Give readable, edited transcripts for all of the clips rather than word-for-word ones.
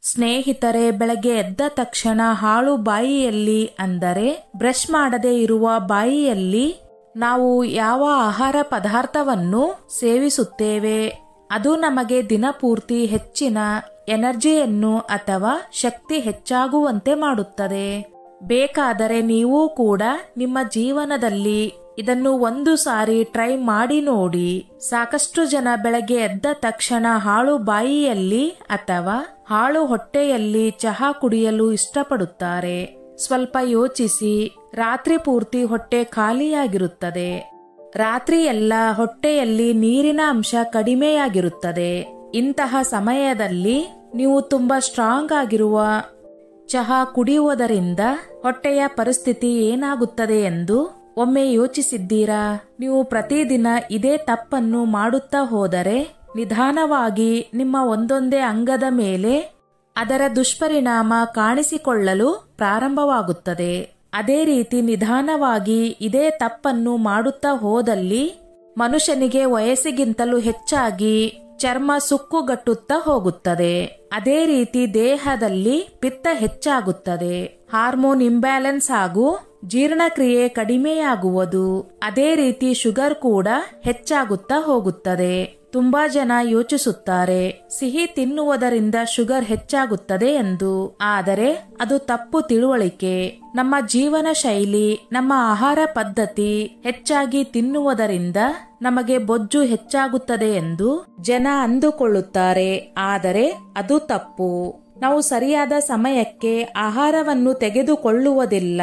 ಸ್ನೇಹಿತರೆ, ಬೆಳಗ್ಗೆ ಎದ್ದ ತಕ್ಷಣ ಹಾಳು ಬಾಯಿಯಲ್ಲಿ ಅಂದರೆ ಬ್ರಷ್ ಮಾಡದೇ ಇರುವ ಬಾಯಿಯಲ್ಲಿ ನಾವು ಯಾವ ಆಹಾರ ಪದಾರ್ಥವನ್ನು ಸೇವಿಸುತ್ತೇವೆ ಅದು ನಮಗೆ ದಿನಪೂರ್ತಿ ಹೆಚ್ಚಿನ ಎನರ್ಜಿಯನ್ನು ಅಥವಾ ಶಕ್ತಿ ಹೆಚ್ಚಾಗುವಂತೆ ಮಾಡುತ್ತದೆ. ಬೇಕಾದರೆ ನೀವು ಕೂಡ ನಿಮ್ಮ ಜೀವನದಲ್ಲಿ ಇದನ್ನು ಒಂದು ಸಾರಿ ಟ್ರೈ ಮಾಡಿ ನೋಡಿ. ಸಾಕಷ್ಟು ಜನ ಬೆಳಗ್ಗೆ ಎದ್ದ ತಕ್ಷಣ ಹಾಳು ಬಾಯಿಯಲ್ಲಿ ಅಥವಾ ಹಾಳು ಹೊಟ್ಟೆಯಲ್ಲಿ ಚಹಾ ಕುಡಿಯಲು ಇಷ್ಟಪಡುತ್ತಾರೆ. ಸ್ವಲ್ಪ ಯೋಚಿಸಿ, ರಾತ್ರಿ ಪೂರ್ತಿ ಹೊಟ್ಟೆ ಖಾಲಿಯಾಗಿರುತ್ತದೆ. ರಾತ್ರಿ ಎಲ್ಲ ಹೊಟ್ಟೆಯಲ್ಲಿ ನೀರಿನ ಅಂಶ ಕಡಿಮೆಯಾಗಿರುತ್ತದೆ. ಇಂತಹ ಸಮಯದಲ್ಲಿ ನೀವು ತುಂಬಾ ಸ್ಟ್ರಾಂಗ್ ಆಗಿರುವ ಚಹಾ ಕುಡಿಯುವುದರಿಂದ ಹೊಟ್ಟೆಯ ಪರಿಸ್ಥಿತಿ ಏನಾಗುತ್ತದೆ ಎಂದು ಒಮ್ಮೆ ಯೋಚಿಸಿದ್ದೀರಾ? ನೀವು ಪ್ರತಿದಿನ ಇದೇ ತಪ್ಪನ್ನು ಮಾಡುತ್ತಾ ಹೋದರೆ ನಿಧಾನವಾಗಿ ನಿಮ್ಮ ಒಂದೊಂದೇ ಅಂಗದ ಮೇಲೆ ಅದರ ದುಷ್ಪರಿಣಾಮ ಕಾಣಿಸಿಕೊಳ್ಳಲು ಪ್ರಾರಂಭವಾಗುತ್ತದೆ. ಅದೇ ರೀತಿ ನಿಧಾನವಾಗಿ ಇದೇ ತಪ್ಪನ್ನು ಮಾಡುತ್ತಾ ಹೋದಲ್ಲಿ ಮನುಷ್ಯನಿಗೆ ವಯಸ್ಸಿಗಿಂತಲೂ ಹೆಚ್ಚಾಗಿ ಚರ್ಮ ಸುಕ್ಕುಗಟ್ಟುತ್ತಾ ಹೋಗುತ್ತದೆ. ಅದೇ ರೀತಿ ದೇಹದಲ್ಲಿ ಪಿತ್ತ ಹೆಚ್ಚಾಗುತ್ತದೆ, ಹಾರ್ಮೋನ್ ಇಂಬ್ಯಾಲೆನ್ಸ್ ಹಾಗೂ ಜೀರ್ಣಕ್ರಿಯೆ ಕಡಿಮೆಯಾಗುವುದು. ಅದೇ ರೀತಿ ಶುಗರ್ ಕೂಡ ಹೆಚ್ಚಾಗುತ್ತಾ ಹೋಗುತ್ತದೆ. ತುಂಬಾ ಜನ ಯೋಚಿಸುತ್ತಾರೆ ಸಿಹಿ ತಿನ್ನುವುದರಿಂದ ಶುಗರ್ ಹೆಚ್ಚಾಗುತ್ತದೆ ಎಂದು. ಆದರೆ ಅದು ತಪ್ಪು ತಿಳುವಳಿಕೆ. ನಮ್ಮ ಜೀವನ ಶೈಲಿ, ನಮ್ಮ ಆಹಾರ ಪದ್ಧತಿ ಹೆಚ್ಚಾಗಿ ತಿನ್ನುವುದರಿಂದ ನಮಗೆ ಬೊಜ್ಜು ಹೆಚ್ಚಾಗುತ್ತದೆ ಎಂದು ಜನ ಅಂದುಕೊಳ್ಳುತ್ತಾರೆ. ಆದರೆ ಅದು ತಪ್ಪು. ನಾವು ಸರಿಯಾದ ಸಮಯಕ್ಕೆ ಆಹಾರವನ್ನು ತೆಗೆದುಕೊಳ್ಳುವುದಿಲ್ಲ.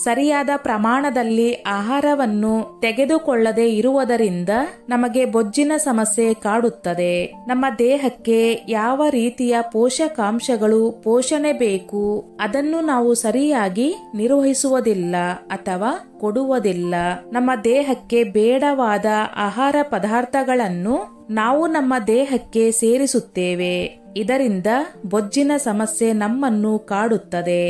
ಸರಿಯಾದ ಪ್ರಮಾಣದಲ್ಲಿ ಆಹಾರವನ್ನು ತೆಗೆದುಕೊಳ್ಳದೆ ಇರುವುದರಿಂದ ನಮಗೆ ಬೊಜ್ಜಿನ ಸಮಸ್ಯೆ ಕಾಡುತ್ತದೆ. ನಮ್ಮ ದೇಹಕ್ಕೆ ಯಾವ ರೀತಿಯ ಪೋಷಕಾಂಶಗಳು ಪೋಷಣೆ ಬೇಕು ಅದನ್ನು ನಾವು ಸರಿಯಾಗಿ ನಿರ್ವಹಿಸುವುದಿಲ್ಲ ಅಥವಾ ಕೊಡುವುದಿಲ್ಲ. ನಮ್ಮ ದೇಹಕ್ಕೆ ಬೇಡವಾದ ಆಹಾರ ಪದಾರ್ಥಗಳನ್ನು ನಾವು ನಮ್ಮ ದೇಹಕ್ಕೆ ಸೇರಿಸುತ್ತೇವೆ. ಇದರಿಂದ ಬೊಜ್ಜಿನ ಸಮಸ್ಯೆ ನಮ್ಮನ್ನು ಕಾಡುತ್ತದೆ.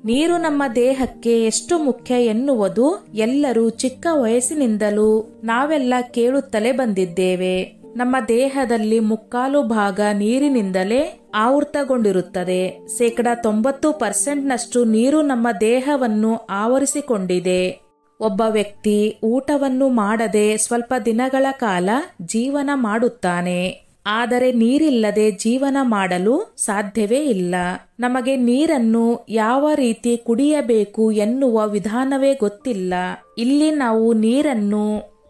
ನೀರು ನಮ್ಮ ದೇಹಕ್ಕೆ ಎಷ್ಟು ಮುಖ್ಯ ಎನ್ನುವುದು ಎಲ್ಲರೂ ಚಿಕ್ಕ ವಯಸ್ಸಿನಿಂದಲೂ ನಾವೆಲ್ಲ ಕೇಳುತ್ತಲೇ ಬಂದಿದ್ದೇವೆ. ನಮ್ಮ ದೇಹದಲ್ಲಿ 3/4 ಭಾಗ ನೀರಿನಿಂದಲೇ ಆವೃತಗೊಂಡಿರುತ್ತದೆ. 90% ನಷ್ಟು ನೀರು ನಮ್ಮ ದೇಹವನ್ನು ಆವರಿಸಿಕೊಂಡಿದೆ. ಒಬ್ಬ ವ್ಯಕ್ತಿ ಊಟವನ್ನು ಮಾಡದೆ ಸ್ವಲ್ಪ ದಿನಗಳ ಕಾಲ ಜೀವನ ಮಾಡುತ್ತಾನೆ. ಆದರೆ ನೀರಿಲ್ಲದೆ ಜೀವನ ಮಾಡಲು ಸಾಧ್ಯವೇ ಇಲ್ಲ. ನಮಗೆ ನೀರನ್ನು ಯಾವ ರೀತಿ ಕುಡಿಯಬೇಕು ಎನ್ನುವ ವಿಧಾನವೇ ಗೊತ್ತಿಲ್ಲ. ಇಲ್ಲಿ ನಾವು ನೀರನ್ನು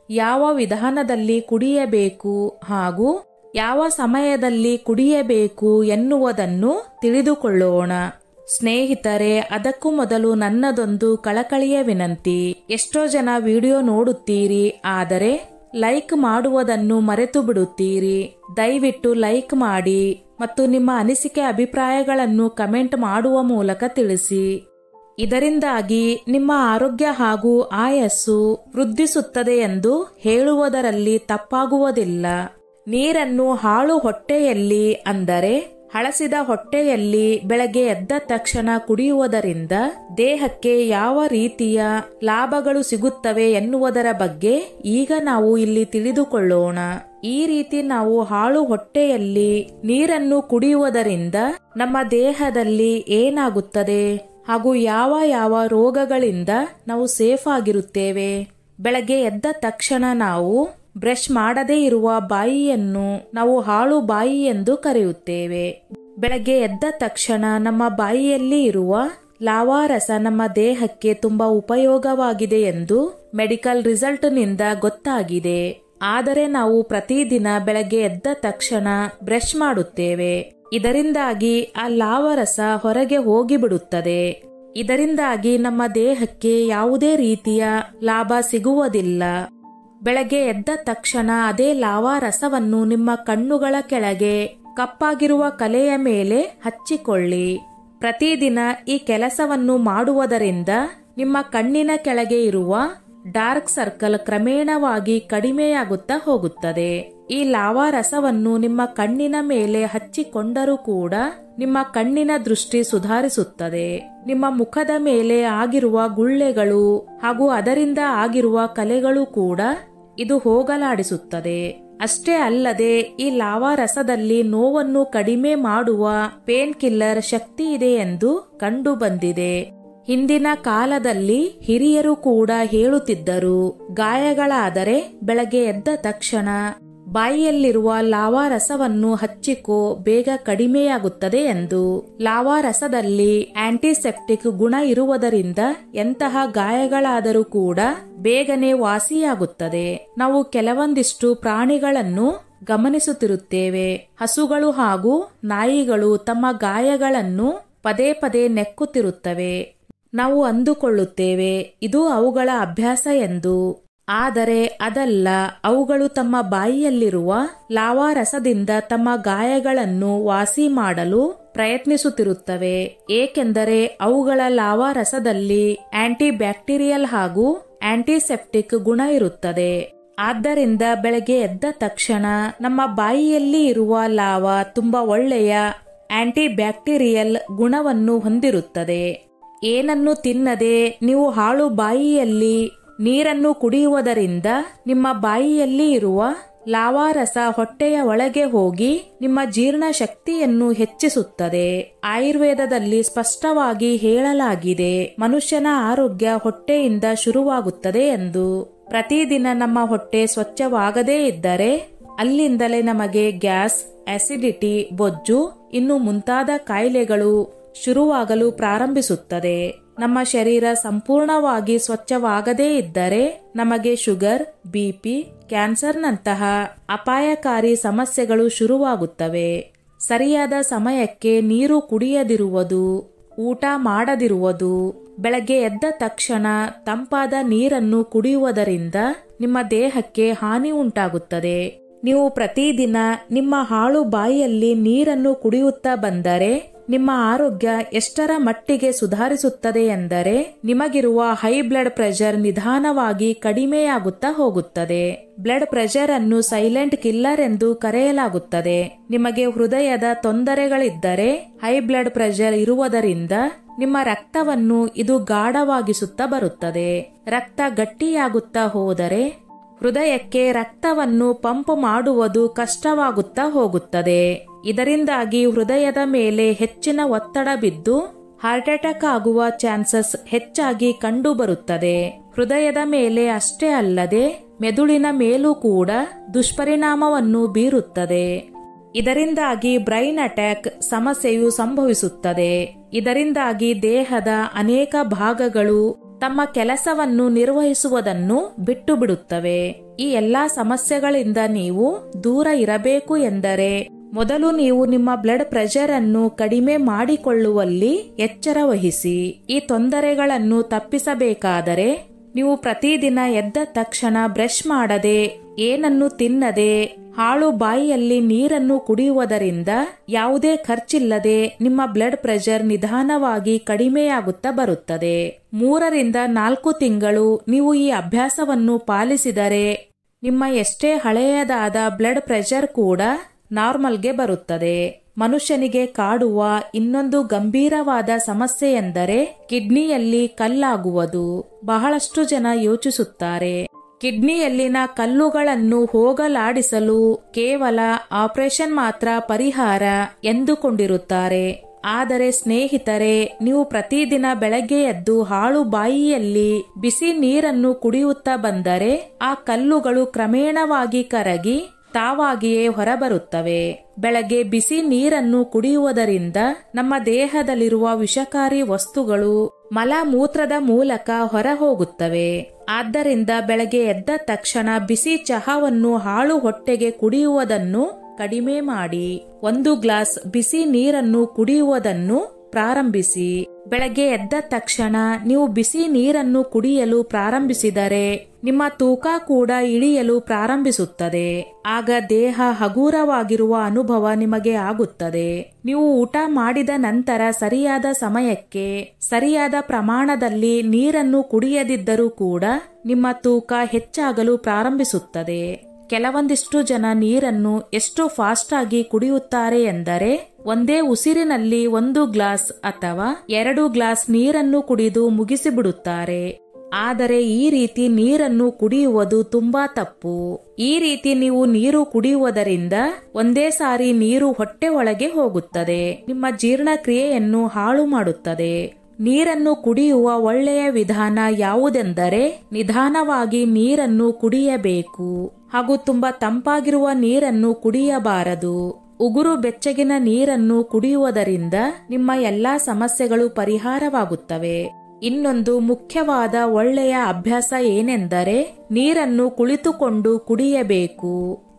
ಯಾವ ವಿಧಾನದಲ್ಲಿ ಕುಡಿಯಬೇಕು ಹಾಗೂ ಯಾವ ಸಮಯದಲ್ಲಿ ಕುಡಿಯಬೇಕು ಎನ್ನುವುದನ್ನು ತಿಳಿದುಕೊಳ್ಳೋಣ. ಸ್ನೇಹಿತರೆ, ಅದಕ್ಕೂ ಮೊದಲು ನನ್ನದೊಂದು ಕಳಕಳಿಯ ವಿನಂತಿ. ಎಷ್ಟೋ ಜನ ವಿಡಿಯೋ ನೋಡುತ್ತೀರಿ, ಆದರೆ ಲೈಕ್ ಮಾಡುವುದನ್ನು ಮರೆತು ಬಿಡುತ್ತೀರಿ. ದಯವಿಟ್ಟು ಲೈಕ್ ಮಾಡಿ ಮತ್ತು ನಿಮ್ಮ ಅನಿಸಿಕೆ ಅಭಿಪ್ರಾಯಗಳನ್ನು ಕಮೆಂಟ್ ಮಾಡುವ ಮೂಲಕ ತಿಳಿಸಿ. ಇದರಿಂದಾಗಿ ನಿಮ್ಮ ಆರೋಗ್ಯ ಹಾಗೂ ಆಯಸ್ಸು ವೃದ್ಧಿಸುತ್ತದೆ ಎಂದು ಹೇಳುವುದರಲ್ಲಿ ತಪ್ಪಾಗುವುದಿಲ್ಲ. ನೀರನ್ನು ಹಾಳು ಹೊಟ್ಟೆಯಲ್ಲಿ ಅಂದರೆ ಹಳಸಿದ ಹೊಟ್ಟೆಯಲ್ಲಿ ಬೆಳಗ್ಗೆ ಎದ್ದ ತಕ್ಷಣ ಕುಡಿಯುವುದರಿಂದ ದೇಹಕ್ಕೆ ಯಾವ ರೀತಿಯ ಲಾಭಗಳು ಸಿಗುತ್ತವೆ ಎನ್ನುವುದರ ಬಗ್ಗೆ ಈಗ ನಾವು ಇಲ್ಲಿ ತಿಳಿದುಕೊಳ್ಳೋಣ. ಈ ರೀತಿ ನಾವು ಹಾಳು ಹೊಟ್ಟೆಯಲ್ಲಿ ನೀರನ್ನು ಕುಡಿಯುವುದರಿಂದ ನಮ್ಮ ದೇಹದಲ್ಲಿ ಏನಾಗುತ್ತದೆ ಹಾಗೂ ಯಾವ ಯಾವ ರೋಗಗಳಿಂದ ನಾವು ಸೇಫ್ ಆಗಿರುತ್ತೇವೆ. ಬೆಳಗ್ಗೆ ಎದ್ದ ತಕ್ಷಣ ನಾವು ಬ್ರಷ್ ಮಾಡದೇ ಇರುವ ಬಾಯಿಯನ್ನು ನಾವು ಹಾಳು ಬಾಯಿ ಎಂದು ಕರೆಯುತ್ತೇವೆ. ಬೆಳಗ್ಗೆ ಎದ್ದ ತಕ್ಷಣ ನಮ್ಮ ಬಾಯಿಯಲ್ಲಿ ಇರುವ ಲಾವಾರಸ ನಮ್ಮ ದೇಹಕ್ಕೆ ತುಂಬಾ ಉಪಯೋಗವಾಗಿದೆ ಎಂದು ಮೆಡಿಕಲ್ ರಿಸಲ್ಟ್ ನಿಂದ ಗೊತ್ತಾಗಿದೆ. ಆದರೆ ನಾವು ಪ್ರತಿದಿನ ಬೆಳಗ್ಗೆ ಎದ್ದ ತಕ್ಷಣ ಬ್ರಷ್ ಮಾಡುತ್ತೇವೆ. ಇದರಿಂದಾಗಿ ಆ ಲಾವರಸ ಹೊರಗೆ ಹೋಗಿಬಿಡುತ್ತದೆ. ಇದರಿಂದಾಗಿ ನಮ್ಮ ದೇಹಕ್ಕೆ ಯಾವುದೇ ರೀತಿಯ ಲಾಭ ಸಿಗುವುದಿಲ್ಲ. ಬೆಳಗ್ಗೆ ಎದ್ದ ತಕ್ಷಣ ಅದೇ ಲಾವಾರಸವನ್ನು ನಿಮ್ಮ ಕಣ್ಣುಗಳ ಕೆಳಗೆ ಕಪ್ಪಾಗಿರುವ ಕಲೆಯ ಮೇಲೆ ಹಚ್ಚಿಕೊಳ್ಳಿ. ಪ್ರತಿದಿನ ಈ ಕೆಲಸವನ್ನು ಮಾಡುವುದರಿಂದ ನಿಮ್ಮ ಕಣ್ಣಿನ ಕೆಳಗೆ ಇರುವ ಡಾರ್ಕ್ ಸರ್ಕಲ್ ಕ್ರಮೇಣವಾಗಿ ಕಡಿಮೆಯಾಗುತ್ತಾ ಹೋಗುತ್ತದೆ. ಈ ಲಾವಾರಸವನ್ನು ನಿಮ್ಮ ಕಣ್ಣಿನ ಮೇಲೆ ಹಚ್ಚಿಕೊಂಡರೂ ಕೂಡ ನಿಮ್ಮ ಕಣ್ಣಿನ ದೃಷ್ಟಿ ಸುಧಾರಿಸುತ್ತದೆ. ನಿಮ್ಮ ಮುಖದ ಮೇಲೆ ಆಗಿರುವ ಗುಳ್ಳೆಗಳು ಹಾಗೂ ಅದರಿಂದ ಆಗಿರುವ ಕಲೆಗಳು ಕೂಡ ಇದು ಹೋಗಲಾಡಿಸುತ್ತದೆ. ಅಷ್ಟೇ ಅಲ್ಲದೆ ಈ ಲಾವಾ ರಸದಲ್ಲಿ ನೋವನ್ನು ಕಡಿಮೆ ಮಾಡುವ ಪೇನ್ ಕಿಲ್ಲರ್ ಶಕ್ತಿ ಇದೆ ಎಂದು ಕಂಡು ಬಂದಿದೆ. ಹಿಂದಿನ ಕಾಲದಲ್ಲಿ ಹಿರಿಯರು ಕೂಡ ಹೇಳುತ್ತಿದ್ದರು, ಗಾಯಗಳಾದರೆ ಬೆಳಗ್ಗೆ ಎದ್ದ ತಕ್ಷಣ ಬಾಯಿಯಲ್ಲಿರುವ ಲಾವಾ ರಸವನ್ನು ಹಚ್ಚಿಕೋ, ಬೇಗ ಕಡಿಮೆಯಾಗುತ್ತದೆ ಎಂದು. ಲಾವಾ ರಸದಲ್ಲಿ ಆಂಟಿಸೆಪ್ಟಿಕ್ ಗುಣ ಇರುವುದರಿಂದ ಎಂತಹ ಗಾಯಗಳಾದರೂ ಕೂಡ ಬೇಗನೆ ವಾಸಿಯಾಗುತ್ತದೆ. ನಾವು ಕೆಲವೊಂದಿಷ್ಟು ಪ್ರಾಣಿಗಳನ್ನು ಗಮನಿಸುತ್ತಿರುತ್ತೇವೆ. ಹಸುಗಳು ಹಾಗೂ ನಾಯಿಗಳು ತಮ್ಮ ಗಾಯಗಳನ್ನು ಪದೇ ಪದೇ ನೆಕ್ಕುತ್ತಿರುತ್ತವೆ. ನಾವು ಅಂದುಕೊಳ್ಳುತ್ತೇವೆ ಇದು ಅವುಗಳ ಅಭ್ಯಾಸ ಎಂದು. ಆದರೆ ಅದಲ್ಲ, ಅವುಗಳು ತಮ್ಮ ಬಾಯಿಯಲ್ಲಿರುವ ಲಾವಾ ರಸದಿಂದ ತಮ್ಮ ಗಾಯಗಳನ್ನು ವಾಸಿ ಮಾಡಲು ಪ್ರಯತ್ನಿಸುತ್ತಿರುತ್ತವೆ. ಏಕೆಂದರೆ ಅವುಗಳ ಲಾವಾ ರಸದಲ್ಲಿ ಆಂಟಿ ಬ್ಯಾಕ್ಟೀರಿಯಲ್ ಹಾಗೂ ಆಂಟಿಸೆಪ್ಟಿಕ್ ಗುಣ ಇರುತ್ತದೆ. ಆದ್ದರಿಂದ ಬೆಳಗ್ಗೆ ಎದ್ದ ತಕ್ಷಣ ನಮ್ಮ ಬಾಯಿಯಲ್ಲಿ ಇರುವ ಲಾವಾ ತುಂಬಾ ಒಳ್ಳೆಯ ಆಂಟಿ ಬ್ಯಾಕ್ಟೀರಿಯಲ್ ಗುಣವನ್ನು ಹೊಂದಿರುತ್ತದೆ. ಏನನ್ನು ತಿನ್ನದೆ ನೀವು ಹಾಳು ಬಾಯಿಯಲ್ಲಿ ನೀರನ್ನು ಕುಡಿಯುವುದರಿಂದ ನಿಮ್ಮ ಬಾಯಿಯಲ್ಲಿ ಇರುವ ಲಾವಾ ರಸ ಹೊಟ್ಟೆಯ ಒಳಗೆ ಹೋಗಿ ನಿಮ್ಮ ಜೀರ್ಣ ಶಕ್ತಿಯನ್ನು ಹೆಚ್ಚಿಸುತ್ತದೆ. ಆಯುರ್ವೇದದಲ್ಲಿ ಸ್ಪಷ್ಟವಾಗಿ ಹೇಳಲಾಗಿದೆ, ಮನುಷ್ಯನ ಆರೋಗ್ಯ ಹೊಟ್ಟೆಯಿಂದ ಶುರುವಾಗುತ್ತದೆ ಎಂದು. ಪ್ರತಿದಿನ ನಮ್ಮ ಹೊಟ್ಟೆ ಸ್ವಚ್ಛವಾಗದೇ ಇದ್ದರೆ ಅಲ್ಲಿಂದಲೇ ನಮಗೆ ಗ್ಯಾಸ್, ಅಸಿಡಿಟಿ, ಬೊಜ್ಜು ಇನ್ನು ಮುಂತಾದ ಕಾಯಿಲೆಗಳು ಶುರುವಾಗಲು ಪ್ರಾರಂಭಿಸುತ್ತದೆ. ನಮ್ಮ ಶರೀರ ಸಂಪೂರ್ಣವಾಗಿ ಸ್ವಚ್ಛವಾಗದೇ ಇದ್ದರೆ ನಮಗೆ ಶುಗರ್, ಬಿಪಿ, ಕ್ಯಾನ್ಸರ್ನಂತಹ ಅಪಾಯಕಾರಿ ಸಮಸ್ಯೆಗಳು ಶುರುವಾಗುತ್ತವೆ. ಸರಿಯಾದ ಸಮಯಕ್ಕೆ ನೀರು ಕುಡಿಯದಿರುವುದು, ಊಟ ಮಾಡದಿರುವುದು, ಬೆಳಗ್ಗೆ ಎದ್ದ ತಕ್ಷಣ ತಂಪಾದ ನೀರನ್ನು ಕುಡಿಯುವುದರಿಂದ ನಿಮ್ಮ ದೇಹಕ್ಕೆ ಹಾನಿ ಉಂಟಾಗುತ್ತದೆ. ನೀವು ಪ್ರತಿದಿನ ನಿಮ್ಮ ಹಾಳು ಬಾಯಿಯಲ್ಲಿ ನೀರನ್ನು ಕುಡಿಯುತ್ತಾ ಬಂದರೆ ನಿಮ್ಮ ಆರೋಗ್ಯ ಎಷ್ಟರ ಮಟ್ಟಿಗೆ ಸುಧಾರಿಸುತ್ತದೆ ಎಂದರೆ ನಿಮಗಿರುವ ಹೈ ಬ್ಲಡ್ ಪ್ರೆಷರ್ ನಿಧಾನವಾಗಿ ಕಡಿಮೆಯಾಗುತ್ತಾ ಹೋಗುತ್ತದೆ. ಬ್ಲಡ್ ಪ್ರೆಷರ್ ಅನ್ನು ಸೈಲೆಂಟ್ ಕಿಲ್ಲರ್ ಎಂದು ಕರೆಯಲಾಗುತ್ತದೆ. ನಿಮಗೆ ಹೃದಯದ ತೊಂದರೆಗಳಿದ್ದರೆ ಹೈ ಬ್ಲಡ್ ಪ್ರೆಷರ್ ಇರುವುದರಿಂದ ನಿಮ್ಮ ರಕ್ತವನ್ನು ಇದು ಗಾಢವಾಗಿಸುತ್ತಾ ಬರುತ್ತದೆ. ರಕ್ತ ಗಟ್ಟಿಯಾಗುತ್ತಾ ಹೋದರೆ ಹೃದಯಕ್ಕೆ ರಕ್ತವನ್ನು ಪಂಪ್ ಮಾಡುವುದು ಕಷ್ಟವಾಗುತ್ತಾ ಹೋಗುತ್ತದೆ. ಇದರಿಂದಾಗಿ ಹೃದಯದ ಮೇಲೆ ಹೆಚ್ಚಿನ ಒತ್ತಡ ಬಿದ್ದು ಹಾರ್ಟ್ ಅಟ್ಯಾಕ್ ಆಗುವ ಚಾನ್ಸಸ್ ಹೆಚ್ಚಾಗಿ ಕಂಡುಬರುತ್ತದೆ. ಹೃದಯದ ಮೇಲೆ ಅಷ್ಟೇ ಅಲ್ಲದೆ ಮೆದುಳಿನ ಮೇಲೂ ಕೂಡ ದುಷ್ಪರಿಣಾಮವನ್ನು ಬೀರುತ್ತದೆ. ಇದರಿಂದಾಗಿ ಬ್ರೈನ್ ಅಟ್ಯಾಕ್ ಸಮಸ್ಯೆಯು ಸಂಭವಿಸುತ್ತದೆ. ಇದರಿಂದಾಗಿ ದೇಹದ ಅನೇಕ ಭಾಗಗಳು ತಮ್ಮ ಕೆಲಸವನ್ನು ನಿರ್ವಹಿಸುವುದನ್ನು ಬಿಟ್ಟು ಬಿಡುತ್ತವೆ. ಈ ಎಲ್ಲಾ ಸಮಸ್ಯೆಗಳಿಂದ ನೀವು ದೂರ ಇರಬೇಕು ಎಂದರೆ ಮೊದಲು ನೀವು ನಿಮ್ಮ ಬ್ಲಡ್ ಪ್ರೆಷರ್ ಅನ್ನು ಕಡಿಮೆ ಮಾಡಿಕೊಳ್ಳುವಲ್ಲಿ ಎಚ್ಚರ ವಹಿಸಿ. ಈ ತೊಂದರೆಗಳನ್ನು ತಪ್ಪಿಸಬೇಕಾದರೆ ನೀವು ಪ್ರತಿದಿನ ಎದ್ದ ತಕ್ಷಣ ಬ್ರಷ್ ಮಾಡದೆ, ಏನನ್ನು ತಿನ್ನದೆ, ಹಾಳು ಬಾಯಿಯಲ್ಲಿ ನೀರನ್ನು ಕುಡಿಯುವುದರಿಂದ ಯಾವುದೇ ಖರ್ಚಿಲ್ಲದೆ ನಿಮ್ಮ ಬ್ಲಡ್ ಪ್ರೆಷರ್ ನಿಧಾನವಾಗಿ ಕಡಿಮೆಯಾಗುತ್ತಾ ಬರುತ್ತದೆ. 3ರಿಂದ 4 ತಿಂಗಳು ನೀವು ಈ ಅಭ್ಯಾಸವನ್ನು ಪಾಲಿಸಿದರೆ ನಿಮ್ಮ ಎಷ್ಟೇ ಹಳೆಯದಾದ ಬ್ಲಡ್ ಪ್ರೆಷರ್ ಕೂಡ ನಾರ್ಮಲ್ಗೆ ಬರುತ್ತದೆ. ಮನುಷ್ಯನಿಗೆ ಕಾಡುವ ಇನ್ನೊಂದು ಗಂಭೀರವಾದ ಸಮಸ್ಯೆ ಎಂದರೆ ಕಿಡ್ನಿಯಲ್ಲಿ ಕಲ್ಲಾಗುವುದು. ಬಹಳಷ್ಟು ಜನ ಯೋಚಿಸುತ್ತಾರೆ, ಕಿಡ್ನಿಯಲ್ಲಿನ ಕಲ್ಲುಗಳನ್ನು ಹೋಗಲಾಡಿಸಲು ಕೇವಲ ಆಪರೇಷನ್ ಮಾತ್ರ ಪರಿಹಾರ ಎಂದುಕೊಂಡಿರುತ್ತಾರೆ. ಆದರೆ ಸ್ನೇಹಿತರೆ, ನೀವು ಪ್ರತಿದಿನ ಬೆಳಗ್ಗೆ ಎದ್ದು ಹಾಳು ಬಾಯಿಯಲ್ಲಿ ಬಿಸಿ ನೀರನ್ನು ಕುಡಿಯುತ್ತಾ ಬಂದರೆ ಆ ಕಲ್ಲುಗಳು ಕ್ರಮೇಣವಾಗಿ ಕರಗಿ ತಾವಾಗಿಯೇ ಹೊರಬರುತ್ತವೆ. ಬೆಳಗ್ಗೆ ಬಿಸಿ ನೀರನ್ನು ಕುಡಿಯುವುದರಿಂದ ನಮ್ಮ ದೇಹದಲ್ಲಿರುವ ವಿಷಕಾರಿ ವಸ್ತುಗಳು ಮಲ ಮೂತ್ರದ ಮೂಲಕ ಹೊರ ಹೋಗುತ್ತವೆ. ಆದ್ದರಿಂದ ಬೆಳಗ್ಗೆ ಎದ್ದ ತಕ್ಷಣ ಬಿಸಿ ಚಹಾವನ್ನು ಹಾಳು ಹೊಟ್ಟೆಗೆ ಕುಡಿಯುವುದನ್ನು ಕಡಿಮೆ ಮಾಡಿ 1 ಗ್ಲಾಸ್ ಬಿಸಿ ನೀರನ್ನು ಕುಡಿಯುವುದನ್ನು ಪ್ರಾರಂಭಿಸಿ. ಬೆಳಗ್ಗೆ ಎದ್ದ ತಕ್ಷಣ ನೀವು ಬಿಸಿ ನೀರನ್ನು ಕುಡಿಯಲು ಪ್ರಾರಂಭಿಸಿದರೆ ನಿಮ್ಮ ತೂಕ ಕೂಡ ಇಳಿಯಲು ಪ್ರಾರಂಭಿಸುತ್ತದೆ. ಆಗ ದೇಹ ಹಗೂರವಾಗಿರುವ ಅನುಭವ ನಿಮಗೆ ಆಗುತ್ತದೆ. ನೀವು ಊಟ ಮಾಡಿದ ನಂತರ ಸರಿಯಾದ ಸಮಯಕ್ಕೆ ಸರಿಯಾದ ಪ್ರಮಾಣದಲ್ಲಿ ನೀರನ್ನು ಕುಡಿಯದಿದ್ದರೂ ಕೂಡ ನಿಮ್ಮ ತೂಕ ಹೆಚ್ಚಾಗಲು ಪ್ರಾರಂಭಿಸುತ್ತದೆ. ಕೆಲವೊಂದಿಷ್ಟು ಜನ ನೀರನ್ನು ಎಷ್ಟು ಫಾಸ್ಟ್ ಆಗಿ ಕುಡಿಯುತ್ತಾರೆ ಎಂದರೆ ಒಂದೇ ಉಸಿರಿನಲ್ಲಿ 1 ಗ್ಲಾಸ್ ಅಥವಾ 2 ಗ್ಲಾಸ್ ನೀರನ್ನು ಕುಡಿದು ಮುಗಿಸಿಬಿಡುತ್ತಾರೆ. ಆದರೆ ಈ ರೀತಿ ನೀರನ್ನು ಕುಡಿಯುವುದು ತುಂಬಾ ತಪ್ಪು. ಈ ರೀತಿ ನೀವು ನೀರು ಕುಡಿಯುವುದರಿಂದ ಒಂದೇ ಸಾರಿ ನೀರು ಹೊಟ್ಟೆ ಒಳಗೆ ಹೋಗುತ್ತದೆ, ನಿಮ್ಮ ಜೀರ್ಣಕ್ರಿಯೆಯನ್ನು ಹಾಳು ಮಾಡುತ್ತದೆ. ನೀರನ್ನು ಕುಡಿಯುವ ಒಳ್ಳೆಯ ವಿಧಾನ ಯಾವುದೆಂದರೆ ನಿಧಾನವಾಗಿ ನೀರನ್ನು ಕುಡಿಯಬೇಕು ಹಾಗೂ ತುಂಬಾ ತಂಪಾಗಿರುವ ನೀರನ್ನು ಕುಡಿಯಬಾರದು. ಉಗುರು ಬೆಚ್ಚಗಿನ ನೀರನ್ನು ಕುಡಿಯುವುದರಿಂದ ನಿಮ್ಮ ಎಲ್ಲಾ ಸಮಸ್ಯೆಗಳು ಪರಿಹಾರವಾಗುತ್ತವೆ. ಇನ್ನೊಂದು ಮುಖ್ಯವಾದ ಒಳ್ಳೆಯ ಅಭ್ಯಾಸ ಏನೆಂದರೆ ನೀರನ್ನು ಕುಳಿತುಕೊಂಡು ಕುಡಿಯಬೇಕು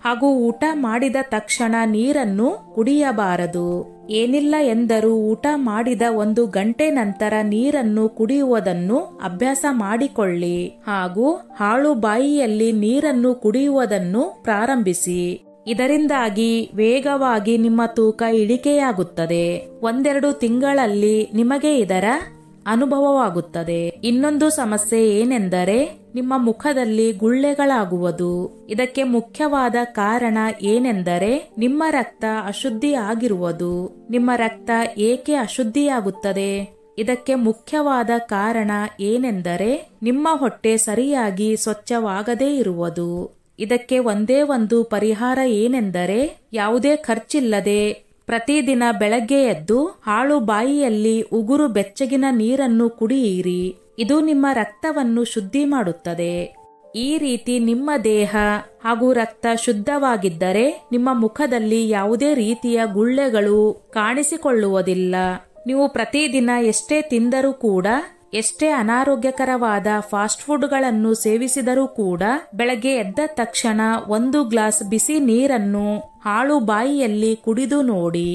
ಹಾಗೂ ಊಟ ಮಾಡಿದ ತಕ್ಷಣ ನೀರನ್ನು ಕುಡಿಯಬಾರದು. ಏನಿಲ್ಲ ಎಂದರೂ ಊಟ ಮಾಡಿದ 1 ಗಂಟೆ ನಂತರ ನೀರನ್ನು ಕುಡಿಯುವುದನ್ನು ಅಭ್ಯಾಸ ಮಾಡಿಕೊಳ್ಳಿ ಹಾಗೂ ಹಾಳು ಬಾಯಿಯಲ್ಲಿ ನೀರನ್ನು ಕುಡಿಯುವುದನ್ನು ಪ್ರಾರಂಭಿಸಿ. ಇದರಿಂದಾಗಿ ವೇಗವಾಗಿ ನಿಮ್ಮ ತೂಕ ಇಳಿಕೆಯಾಗುತ್ತದೆ. 1-2 ತಿಂಗಳಲ್ಲಿ ನಿಮಗೆ ಇದರ ಅನುಭವವಾಗುತ್ತದೆ. ಇನ್ನೊಂದು ಸಮಸ್ಯೆ ಏನೆಂದರೆ ನಿಮ್ಮ ಮುಖದಲ್ಲಿ ಗುಳ್ಳೆಗಳಾಗುವುದು. ಇದಕ್ಕೆ ಮುಖ್ಯವಾದ ಕಾರಣ ಏನೆಂದರೆ ನಿಮ್ಮ ರಕ್ತ ಅಶುದ್ಧಿ ಆಗಿರುವುದು. ನಿಮ್ಮ ರಕ್ತ ಏಕೆ ಅಶುದ್ಧಿಯಾಗುತ್ತದೆ? ಇದಕ್ಕೆ ಮುಖ್ಯವಾದ ಕಾರಣ ಏನೆಂದರೆ ನಿಮ್ಮ ಹೊಟ್ಟೆ ಸರಿಯಾಗಿ ಸ್ವಚ್ಛವಾಗದೇ ಇರುವುದು. ಇದಕ್ಕೆ ಒಂದೇ ಒಂದು ಪರಿಹಾರ ಏನೆಂದರೆ ಯಾವುದೇ ಖರ್ಚಿಲ್ಲದೆ ಪ್ರತಿದಿನ ಬೆಳಗ್ಗೆ ಎದ್ದು ಹಾಳು ಬಾಯಿಯಲ್ಲಿ ಉಗುರು ಬೆಚ್ಚಗಿನ ನೀರನ್ನು ಕುಡಿಯಿರಿ. ಇದು ನಿಮ್ಮ ರಕ್ತವನ್ನು ಶುದ್ಧಿ ಮಾಡುತ್ತದೆ. ಈ ರೀತಿ ನಿಮ್ಮ ದೇಹ ಹಾಗೂ ರಕ್ತ ಶುದ್ಧವಾಗಿದ್ದರೆ ನಿಮ್ಮ ಮುಖದಲ್ಲಿ ಯಾವುದೇ ರೀತಿಯ ಗುಳ್ಳೆಗಳು ಕಾಣಿಸಿಕೊಳ್ಳುವುದಿಲ್ಲ. ನೀವು ಪ್ರತಿದಿನ ಎಷ್ಟೇ ತಿಂದರೂ ಕೂಡ, ಎಷ್ಟೇ ಅನಾರೋಗ್ಯಕರವಾದ ಫಾಸ್ಟ್ ಫುಡ್ಗಳನ್ನು ಸೇವಿಸಿದರೂ ಕೂಡ ಬೆಳಗ್ಗೆ ಎದ್ದ ತಕ್ಷಣ 1 ಗ್ಲಾಸ್ ಬಿಸಿ ನೀರನ್ನು ಹಾಳು ಬಾಯಿಯಲ್ಲಿ ಕುಡಿದು ನೋಡಿ.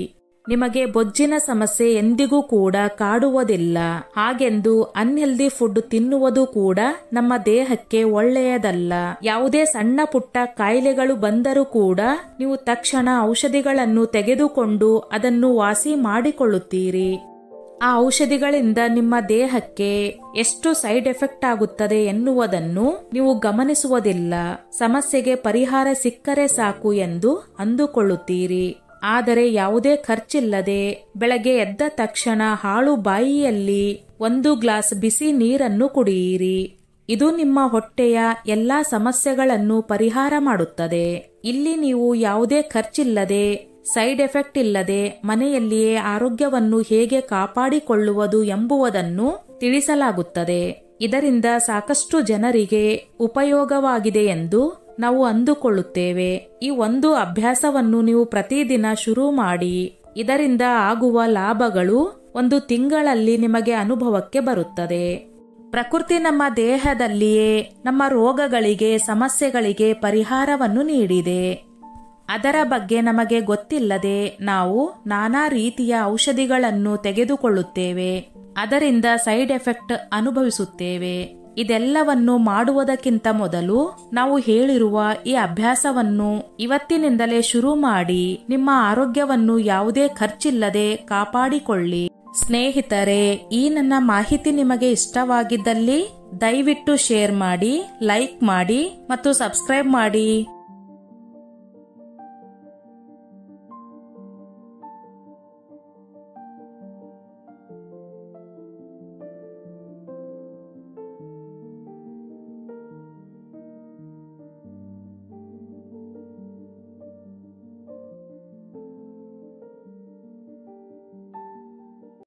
ನಿಮಗೆ ಬೊಜ್ಜಿನ ಸಮಸ್ಯೆ ಎಂದಿಗೂ ಕೂಡ ಕಾಡುವುದಿಲ್ಲ. ಹಾಗೆಂದು ಅನ್ಹೆಲ್ದಿ ಫುಡ್ ತಿನ್ನುವುದು ಕೂಡ ನಮ್ಮ ದೇಹಕ್ಕೆ ಒಳ್ಳೆಯದಲ್ಲ. ಯಾವುದೇ ಸಣ್ಣ ಪುಟ್ಟ ಕಾಯಿಲೆಗಳು ಬಂದರೂ ಕೂಡ ನೀವು ತಕ್ಷಣ ಔಷಧಿಗಳನ್ನು ತೆಗೆದುಕೊಂಡು ಅದನ್ನು ವಾಸಿ ಮಾಡಿಕೊಳ್ಳುತ್ತೀರಿ. ಆ ಔಷಧಿಗಳಿಂದ ನಿಮ್ಮ ದೇಹಕ್ಕೆ ಎಷ್ಟು ಸೈಡ್ ಎಫೆಕ್ಟ್ ಆಗುತ್ತದೆ ಎನ್ನುವುದನ್ನು ನೀವು ಗಮನಿಸುವುದಿಲ್ಲ. ಸಮಸ್ಯೆಗೆ ಪರಿಹಾರ ಸಿಕ್ಕರೆ ಸಾಕು ಎಂದು ಅಂದುಕೊಳ್ಳುತ್ತೀರಿ. ಆದರೆ ಯಾವುದೇ ಖರ್ಚಿಲ್ಲದೆ ಬೆಳಗ್ಗೆ ಎದ್ದ ತಕ್ಷಣ ಹಾಳು ಬಾಯಿಯಲ್ಲಿ 1 ಗ್ಲಾಸ್ ಬಿಸಿ ನೀರನ್ನು ಕುಡಿಯಿರಿ. ಇದು ನಿಮ್ಮ ಹೊಟ್ಟೆಯ ಎಲ್ಲಾ ಸಮಸ್ಯೆಗಳನ್ನು ಪರಿಹಾರ ಮಾಡುತ್ತದೆ. ಇಲ್ಲಿ ನೀವು ಯಾವುದೇ ಖರ್ಚಿಲ್ಲದೆ, ಸೈಡ್ ಎಫೆಕ್ಟ್ ಇಲ್ಲದೆ ಮನೆಯಲ್ಲಿಯೇ ಆರೋಗ್ಯವನ್ನು ಹೇಗೆ ಕಾಪಾಡಿಕೊಳ್ಳುವುದು ಎಂಬುದನ್ನು ತಿಳಿಸಲಾಗುತ್ತದೆ. ಇದರಿಂದ ಸಾಕಷ್ಟು ಜನರಿಗೆ ಉಪಯೋಗವಾಗಿದೆ ಎಂದು ನಾವು ಅಂದುಕೊಳ್ಳುತ್ತೇವೆ. ಈ ಒಂದು ಅಭ್ಯಾಸವನ್ನು ನೀವು ಪ್ರತಿದಿನ ಶುರು ಮಾಡಿ. ಇದರಿಂದ ಆಗುವ ಲಾಭಗಳು 1 ತಿಂಗಳಲ್ಲಿ ನಿಮಗೆ ಅನುಭವಕ್ಕೆ ಬರುತ್ತದೆ. ಪ್ರಕೃತಿ ನಮ್ಮ ದೇಹದಲ್ಲಿಯೇ ನಮ್ಮ ರೋಗಗಳಿಗೆ, ಸಮಸ್ಯೆಗಳಿಗೆ ಪರಿಹಾರವನ್ನು ನೀಡಿದೆ. ಅದರ ಬಗ್ಗೆ ನಮಗೆ ಗೊತ್ತಿಲ್ಲದೆ ನಾವು ನಾನಾ ರೀತಿಯ ಔಷಧಿಗಳನ್ನು ತೆಗೆದುಕೊಳ್ಳುತ್ತೇವೆ. ಅದರಿಂದ ಸೈಡ್ ಎಫೆಕ್ಟ್ ಅನುಭವಿಸುತ್ತೇವೆ. ಇದೆಲ್ಲವನ್ನು ಮಾಡುವುದಕ್ಕಿಂತ ಮೊದಲು ನಾವು ಹೇಳಿರುವ ಈ ಅಭ್ಯಾಸವನ್ನು ಇವತ್ತಿನಿಂದಲೇ ಶುರು ಮಾಡಿ ನಿಮ್ಮ ಆರೋಗ್ಯವನ್ನು ಯಾವುದೇ ಖರ್ಚಿಲ್ಲದೆ ಕಾಪಾಡಿಕೊಳ್ಳಿ. ಸ್ನೇಹಿತರೆ, ಈ ನನ್ನ ಮಾಹಿತಿ ನಿಮಗೆ ಇಷ್ಟವಾಗಿದ್ದಲ್ಲಿ ದಯವಿಟ್ಟು ಶೇರ್ ಮಾಡಿ, ಲೈಕ್ ಮಾಡಿ ಮತ್ತು ಸಬ್ಸ್ಕ್ರೈಬ್ ಮಾಡಿ.